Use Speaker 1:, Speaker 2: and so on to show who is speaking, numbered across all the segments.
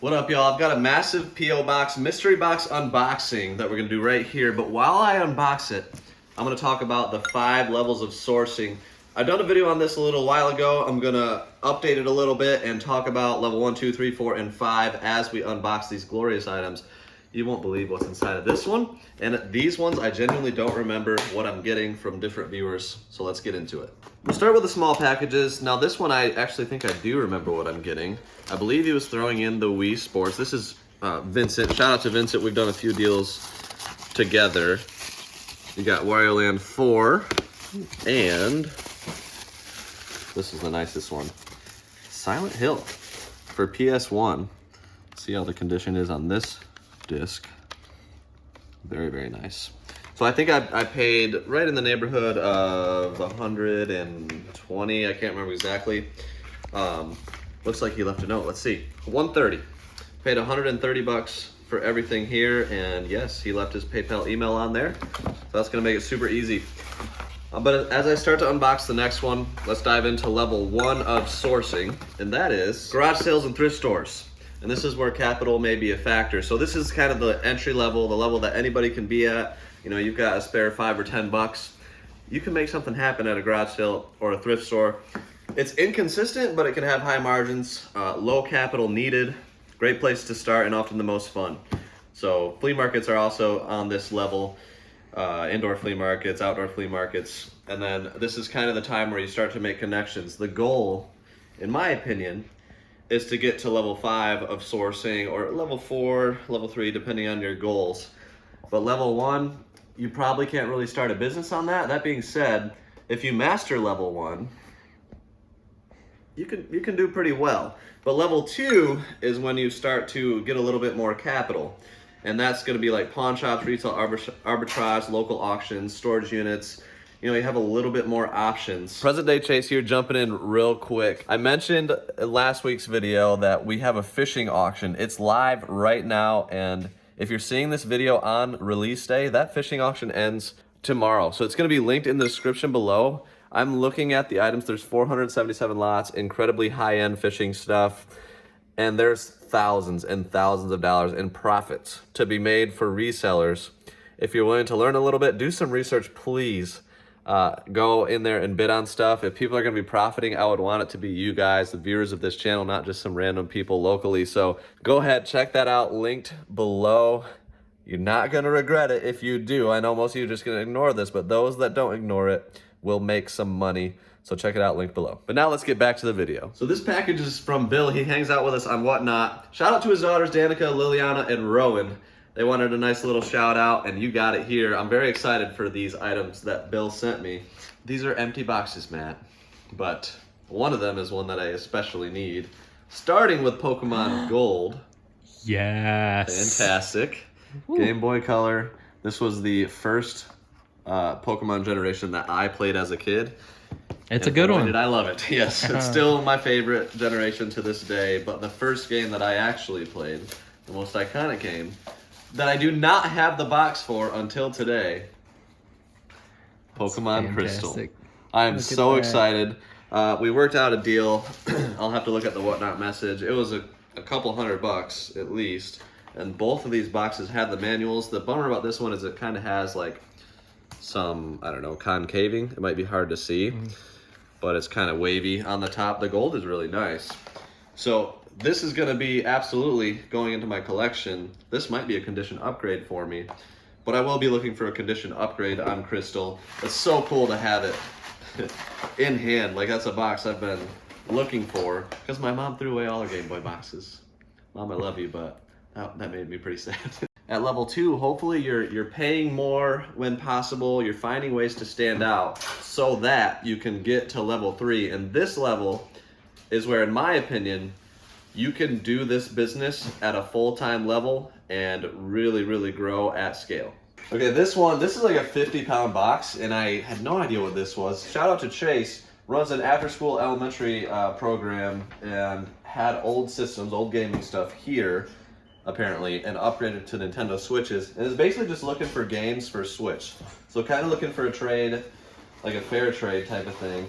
Speaker 1: What up, y'all? I've got a massive P.O. box, mystery box unboxing that we're gonna do right here. But while I unbox it, I'm gonna talk about the 5 levels of sourcing. I've done a video on this a little while ago. I'm gonna update it a little bit and talk about level 1, 2, 3, 4, and 5 as we unbox these glorious items. You won't believe what's inside of this one. And these ones, I genuinely don't remember what I'm getting from different viewers. So let's get into it. We'll start with the small packages. Now this one, I actually think I do remember what I'm getting. I believe he was throwing in the Wii Sports. This is Vincent. Shout out to Vincent. We've done a few deals together. You got Wario Land 4. And this is the nicest one. Silent Hill for PS1. See how the condition is on this disc. Very, very nice. So I think I paid right in the neighborhood of 120. I can't remember exactly. Looks like he left a note. Let's see. 130. Paid 130 bucks for everything here, and yes, he left his PayPal email on there. So that's gonna make it super easy. But as I start to unbox the next one, let's dive into level 1 of sourcing, and that is garage sales and thrift stores. And this is where capital may be a factor. So this is kind of the entry level, the level that anybody can be at. You know, you've got a spare 5 or 10 bucks. You can make something happen at a garage sale or a thrift store. It's inconsistent, but it can have high margins, low capital needed, great place to start, and often the most fun. So flea markets are also on this level, indoor flea markets, outdoor flea markets. And then this is kind of the time where you start to make connections. The goal, in my opinion, is to get to level 5 of sourcing, or level 4, level 3, depending on your goals. But level 1, you probably can't really start a business on that. That being said, if you master level 1, you can do pretty well. But level 2 is when you start to get a little bit more capital. And that's gonna be like pawn shops, retail arbitrage, local auctions, storage units. You know, you have a little bit more options. Present day Chase here, jumping in real quick. I mentioned in last week's video that we have a fishing auction. It's live right now, and if you're seeing this video on release day, that fishing auction ends tomorrow. So it's gonna be linked in the description below. I'm looking at the items. There's 477 lots, incredibly high-end fishing stuff, and there's thousands and thousands of dollars in profits to be made for resellers. If you're willing to learn a little bit, do some research, please. Go in there and bid on stuff. If people are going to be profiting, I would want it to be you guys, the viewers of this channel, not just some random people locally. So go ahead, check that out, linked below. You're not going to regret it if you do. I know most of you are just going to ignore this, but those that don't ignore it will make some money. So check it out, linked below. But now let's get back to the video. So this package is from Bill. He hangs out with us on Whatnot. Shout out to his daughters, Danica, Liliana, and Rowan. They wanted a nice little shout out, and you got it here. I'm very excited for these items that Bill sent me. These are empty boxes, Matt, but one of them is one that I especially need. Starting with Pokemon Gold.
Speaker 2: Yes.
Speaker 1: Fantastic. Woo. Game Boy Color. This was the first Pokemon generation that I played as a kid.
Speaker 2: It's a good one.
Speaker 1: Did I love it. Yes, it's still my favorite generation to this day, but the first game that I actually played, the most iconic game, that I do not have the box for until today, Pokemon Crystal. I am so excited. We worked out a deal. I'll have to look at the Whatnot message. It was a couple $100 at least, and both of these boxes had the manuals. The bummer about this one is it kind of has like some, I don't know, concaving. It might be hard to see, but it's kind of wavy on the top. The gold is really nice. So this is going to be absolutely going into my collection. This might be a condition upgrade for me, but I will be looking for a condition upgrade on Crystal. It's so cool to have it in hand. Like, that's a box I've been looking for because my mom threw away all her Game Boy boxes. Mom, I love you, but that made me pretty sad. At level 2, hopefully you're paying more when possible. You're finding ways to stand out so that you can get to level 3. And this level is where, in my opinion, you can do this business at a full-time level and really, really grow at scale. Okay, this is like a 50-pound box, and I had no idea what this was. Shout out to Chase, runs an after-school elementary program, and had old systems, old gaming stuff here, apparently, and upgraded to Nintendo Switches, and is basically just looking for games for Switch. So kind of looking for a trade, like a fair trade type of thing,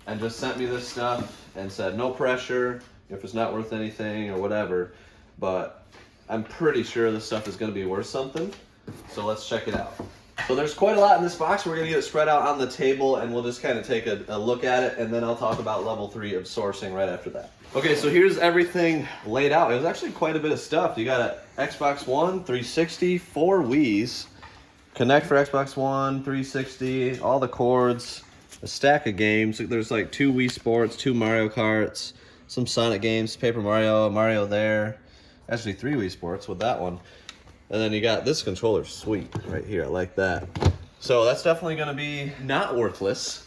Speaker 1: and just sent me this stuff and said, no pressure, if it's not worth anything or whatever. but I'm pretty sure this stuff is going to be worth something. So let's check it out. So there's quite a lot in this box. We're going to get it spread out on the table, and we'll just kind of take a look at it, and then I'll talk about level 3 of sourcing right after that. Okay, so here's everything laid out. It was actually quite a bit of stuff. You got an Xbox One, 360, 4 Wiis, Connect for Xbox One, 360, all the cords, a stack of games. There's like 2 Wii Sports, 2 Mario Karts, some Sonic games, Paper Mario, Mario there. Actually 3 Wii Sports with that one. And then you got this controller, sweet, right here. I like that. So that's definitely going to be not worthless,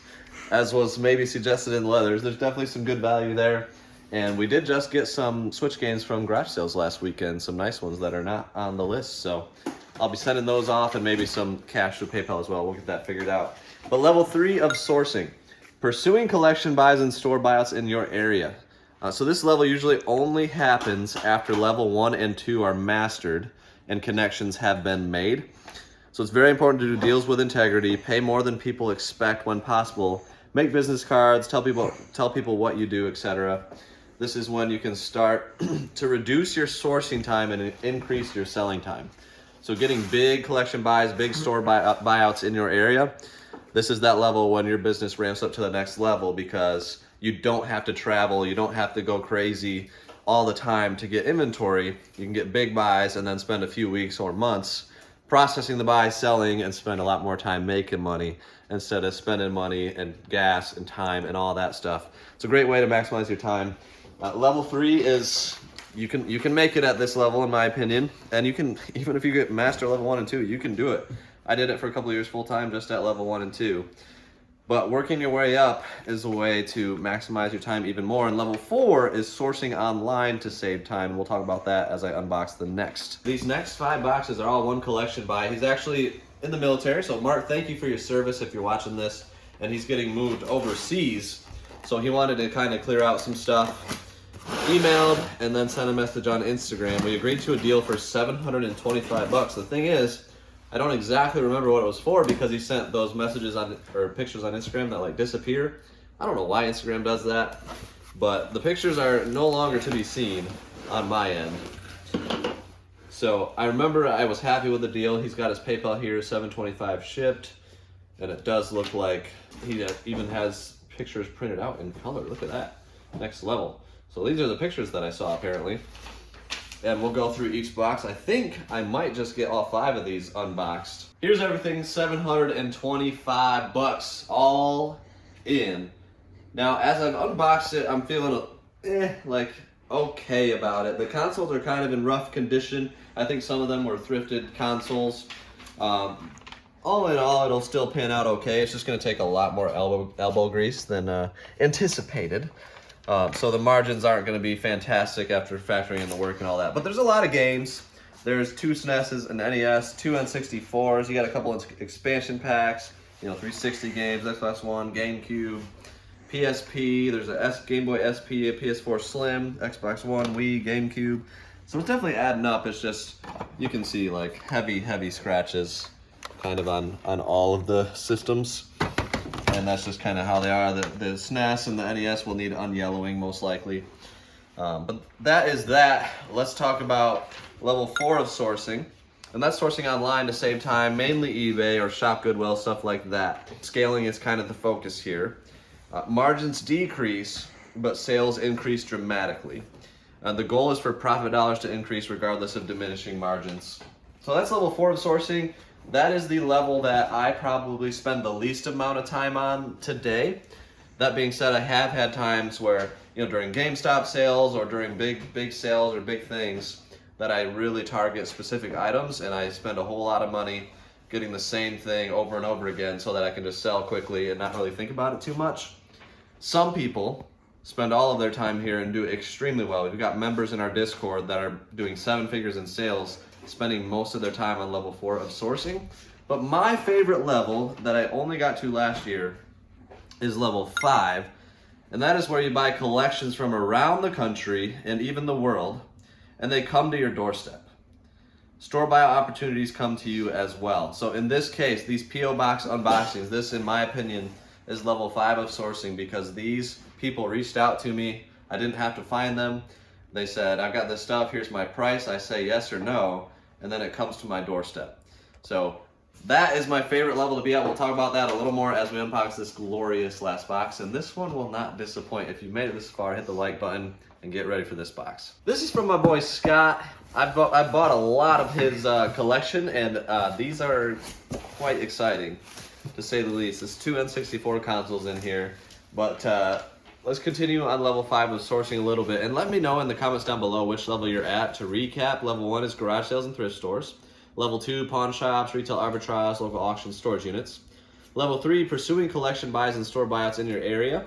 Speaker 1: as was maybe suggested in the leathers. There's definitely some good value there. And we did just get some Switch games from garage sales last weekend, some nice ones that are not on the list. So I'll be sending those off, and maybe some cash through PayPal as well. We'll get that figured out. But level 3 of sourcing, pursuing collection buys and store buyouts in your area. So this level usually only happens after level 1 and 2 are mastered and connections have been made. So it's very important to do deals with integrity, pay more than people expect when possible, make business cards, tell people what you do, etc. This is when you can start to reduce your sourcing time and increase your selling time. So getting big collection buys, big store buyouts in your area, this is that level when your business ramps up to the next level, because you don't have to travel, you don't have to go crazy all the time to get inventory. You can get big buys and then spend a few weeks or months processing the buy, selling, and spend a lot more time making money instead of spending money and gas and time and all that stuff. It's a great way to maximize your time. Level 3 is, you can make it at this level in my opinion, and you can, even if you get master level 1 and 2, you can do it. I did it for a couple of years full time just at level 1 and 2. But working your way up is a way to maximize your time even more. And level 4 is sourcing online to save time. We'll talk about that as I unbox the next. These next 5 boxes are all one collection buy. He's actually in the military. So Mark, thank you for your service if you're watching this. And he's getting moved overseas. So he wanted to kind of clear out some stuff. Emailed and then sent a message on Instagram. We agreed to a deal for $725. The thing is, I don't exactly remember what it was for, because he sent those messages or pictures on Instagram that like disappear. I don't know why Instagram does that, but the pictures are no longer to be seen on my end. So I remember I was happy with the deal. He's got his PayPal here, $725 shipped, and it does look like he even has pictures printed out in color. Look at that, next level. So these are the pictures that I saw apparently. And we'll go through each box. I think I might just get all 5 of these unboxed. Here's everything, $725, all in. Now, as I've unboxed it, I'm feeling like okay about it. The consoles are kind of in rough condition. I think some of them were thrifted consoles. All in all, it'll still pan out okay. It's just gonna take a lot more elbow grease than anticipated. So the margins aren't going to be fantastic after factoring in the work and all that. But there's a lot of games. There's 2 SNESs, an NES, 2 N64s. You got a couple of expansion packs, 360 games, Xbox One, GameCube, PSP. There's a Game Boy SP, a PS4 Slim, Xbox One, Wii, GameCube. So it's definitely adding up. It's just, you can see like heavy scratches kind of on all of the systems. And that's just kind of how they are. The SNES and the NES will need unyellowing most likely. But that is that. Let's talk about level 4 of sourcing. And that's sourcing online to save time, mainly eBay or Shop Goodwill, stuff like that. Scaling is kind of the focus here. Margins decrease, but sales increase dramatically. The goal is for profit dollars to increase regardless of diminishing margins. So that's level 4 of sourcing. That is the level that I probably spend the least amount of time on today. That being said, I have had times where, during GameStop sales or during big sales or big things, that I really target specific items and I spend a whole lot of money getting the same thing over and over again so that I can just sell quickly and not really think about it too much. Some people spend all of their time here and do extremely well. We've got members in our Discord that are doing 7 figures in sales, spending most of their time on level 4 of sourcing. But my favorite level that I only got to last year is level 5, and that is where you buy collections from around the country and even the world, and they come to your doorstep. Store buyout opportunities come to you as well. So in this case, these P.O. Box unboxings, this in my opinion is level 5 of sourcing, because these people reached out to me. I didn't have to find them. They said, I've got this stuff, here's my price. I say yes or no, and then it comes to my doorstep. So that is my favorite level to be at. We'll talk about that a little more as we unbox this glorious last box. And this one will not disappoint. If you've made it this far, hit the like button and get ready for this box. This is from my boy Scott. I bought a lot of his collection, and these are quite exciting, to say the least. There's 2 N64 consoles in here, but let's continue on level 5 of sourcing a little bit, and let me know in the comments down below which level you're at. To recap, level 1 is garage sales and thrift stores. Level 2, pawn shops, retail arbitrage, local auctions, storage units. Level 3, pursuing collection buys and store buyouts in your area,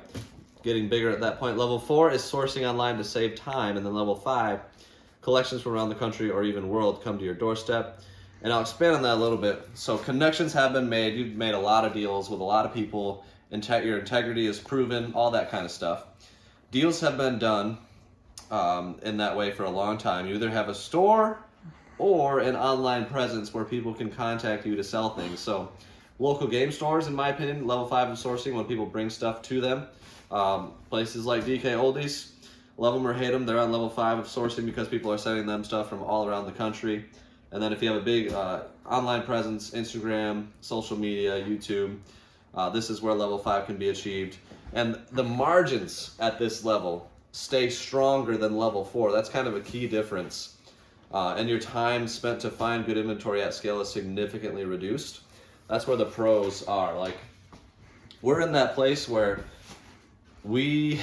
Speaker 1: getting bigger at that point. Level 4 is sourcing online to save time, and then level 5, collections from around the country or even world come to your doorstep. And I'll expand on that a little bit. So connections have been made. You've made a lot of deals with a lot of people. Your integrity is proven, all that kind of stuff. Deals have been done in that way for a long time. You either have a store or an online presence where people can contact you to sell things. So local game stores, in my opinion, level 5 of sourcing, when people bring stuff to them. Places like DK Oldies, love them or hate them, they're on level 5 of sourcing because people are sending them stuff from all around the country. And then if you have a big online presence, Instagram, social media, YouTube, this is where level 5 can be achieved. And the margins at this level stay stronger than level 4. That's kind of a key difference. And your time spent to find good inventory at scale is significantly reduced. That's where the pros are. Like, we're in that place where we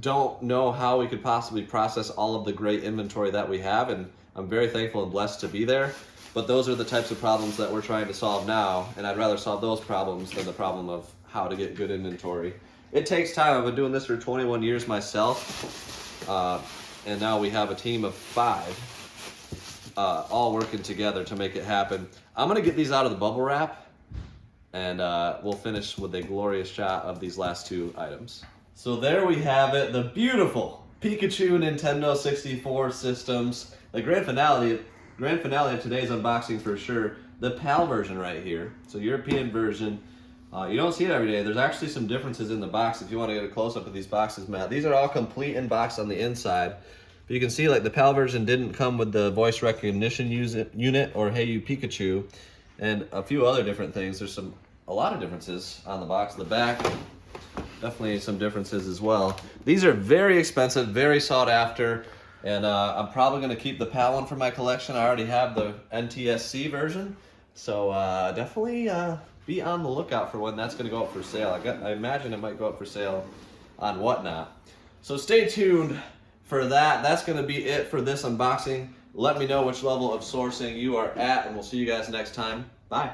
Speaker 1: don't know how we could possibly process all of the great inventory that we have, and I'm very thankful and blessed to be there. But those are the types of problems that we're trying to solve now, and I'd rather solve those problems than the problem of how to get good inventory. It takes time. I've been doing this for 21 years myself, and now we have a team of 5 all working together to make it happen. I'm gonna get these out of the bubble wrap, and we'll finish with a glorious shot of these last 2 items. So there we have it, the beautiful Pikachu Nintendo 64 systems. The grand finale of today's unboxing for sure. The PAL version right here, so European version. You don't see it every day. There's actually some differences in the box if you want to get a close-up of these boxes, Matt. These are all complete in box on the inside. But you can see like the PAL version didn't come with the voice recognition unit or Hey You Pikachu, and a few other different things. There's a lot of differences on the box. The back, definitely some differences as well. These are very expensive, very sought after, and I'm probably going to keep the PAL one for my collection. I already have the NTSC version, so definitely be on the lookout for when that's going to go up for sale. I imagine it might go up for sale on Whatnot. So stay tuned for that. That's going to be it for this unboxing. Let me know which level of sourcing you are at, and we'll see you guys next time. Bye.